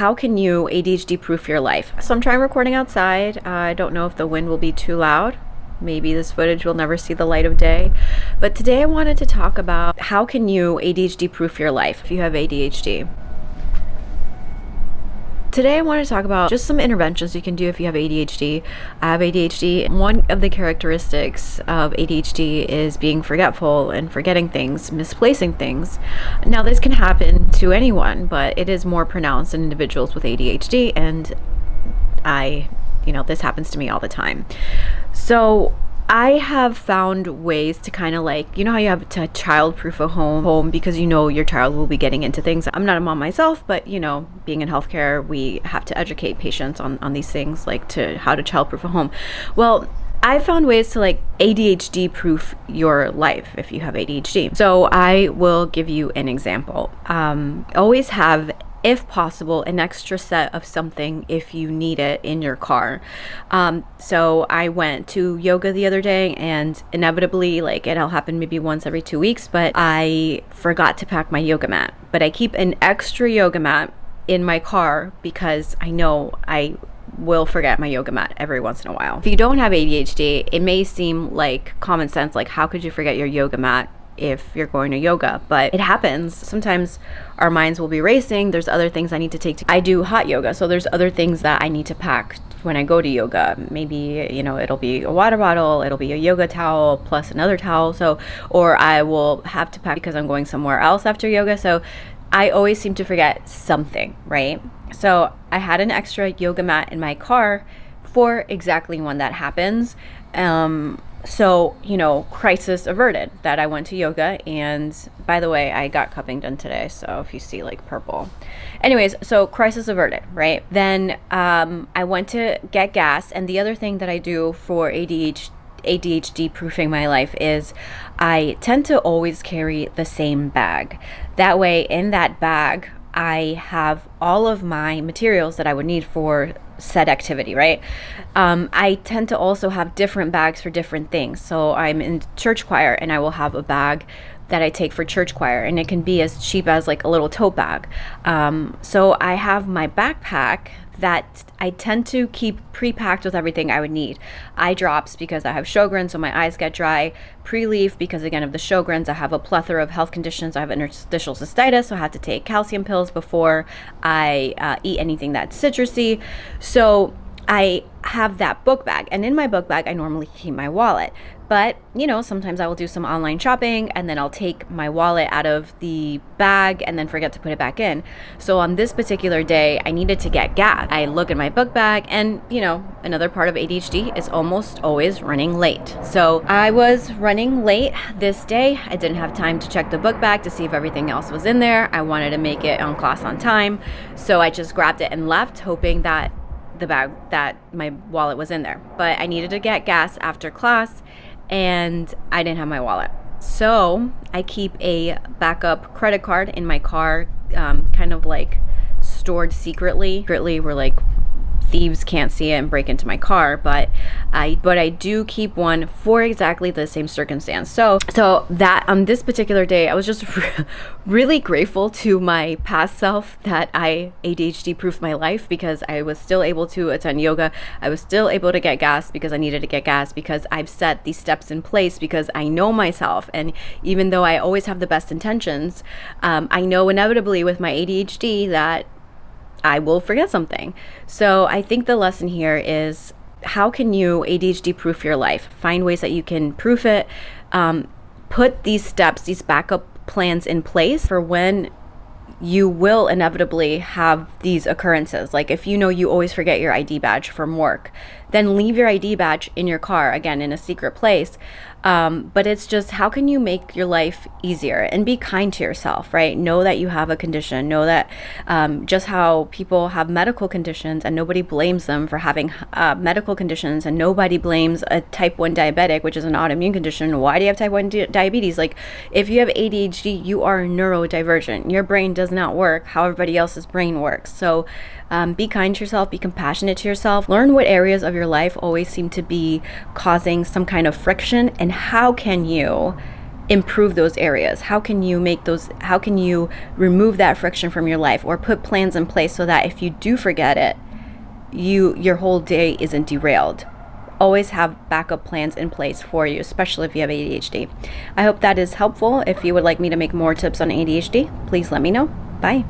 how can you ADHD proof your life? So I'm trying recording outside. I don't know if the wind will be too loud. Maybe this footage will never see the light of day. But today I wanted to talk about how can you ADHD proof your life if you have ADHD. Today I want to talk about just some interventions you can do if you have ADHD. I have ADHD. One of the characteristics of ADHD is being forgetful and forgetting things, misplacing things. Now this can happen to anyone, but it is more pronounced in individuals with ADHD, and this happens to me all the time. So I have found ways to kind of how you have to child-proof a home because your child will be getting into things. I'm not a mom myself, but being in healthcare, we have to educate patients on these things, like to how to child-proof a home. Well, I found ways to ADHD proof your life if you have ADHD. So I will give you an example. Always have, if possible, an extra set of something if you need it in your car. So I went to yoga the other day, and inevitably, it'll happen maybe once every 2 weeks, but I forgot to pack my yoga mat. But I keep an extra yoga mat in my car because I know I will forget my yoga mat every once in a while. If you don't have ADHD, it may seem like common sense, how could you forget your yoga mat if you're going to yoga? But it happens. Sometimes our minds will be racing. There's other things I need to take. I do hot yoga, so there's other things that I need to pack when I go to yoga. Maybe, it'll be a water bottle, it'll be a yoga towel plus another towel. Or I will have to pack because I'm going somewhere else after yoga. So I always seem to forget something, right? So I had an extra yoga mat in my car for exactly when that happens. So, crisis averted that I went to yoga. And by the way, I got cupping done today. So if you see purple. Anyways, so crisis averted, right? Then I went to get gas. And the other thing that I do for ADHD proofing my life is I tend to always carry the same bag. That way, in that bag, I have all of my materials that I would need for said activity, right? I tend to also have different bags for different things. So I'm in church choir, and I will have a bag that I take for church choir, and it can be as cheap as a little tote bag. So I have my backpack that I tend to keep pre-packed with everything I would need. Eye drops because I have Sjogren's, so my eyes get dry. Pre-leaf because, again, of the Sjogren's, I have a plethora of health conditions. I have interstitial cystitis, so I have to take calcium pills before I eat anything that's citrusy. So I have that book bag, and in my book bag, I normally keep my wallet. But, sometimes I will do some online shopping, and then I'll take my wallet out of the bag and then forget to put it back in. So on this particular day, I needed to get gas. I look in my book bag, and, another part of ADHD is almost always running late. So I was running late this day. I didn't have time to check the book bag to see if everything else was in there. I wanted to make it on class on time. So I just grabbed it and left, hoping that my wallet was in there. But I needed to get gas after class, and I didn't have my wallet. So I keep a backup credit card in my car, stored secretly. Where thieves can't see it and break into my car, but I do keep one for exactly the same circumstance. So that on this particular day, I was just really grateful to my past self that I ADHD proofed my life, because I was still able to attend yoga. I was still able to get gas because I needed to get gas, because I've set these steps in place because I know myself. And even though I always have the best intentions, I know inevitably with my ADHD that I will forget something. So I think the lesson here is, how can you ADHD proof your life? Find ways that you can proof it. Put these steps, these backup plans in place for when you will inevitably have these occurrences. If you always forget your ID badge from work, then leave your ID badge in your car, again, in a secret place. But it's just, how can you make your life easier and be kind to yourself, right? Know that you have a condition. Know that just how people have medical conditions and nobody blames them for having medical conditions, and nobody blames a type 1 diabetic, which is an autoimmune condition. Why do you have type 1 diabetes? If you have ADHD, you are neurodivergent. Your brain does not work how everybody else's brain works. So be kind to yourself, be compassionate to yourself, learn what areas of your life always seem to be causing some kind of friction, and how can you improve those areas? How can you remove that friction from your life, or put plans in place so that if you do forget it, your whole day isn't derailed? Always have backup plans in place for you, especially if you have ADHD. I hope that is helpful. If you would like me to make more tips on ADHD, please let me know. Bye.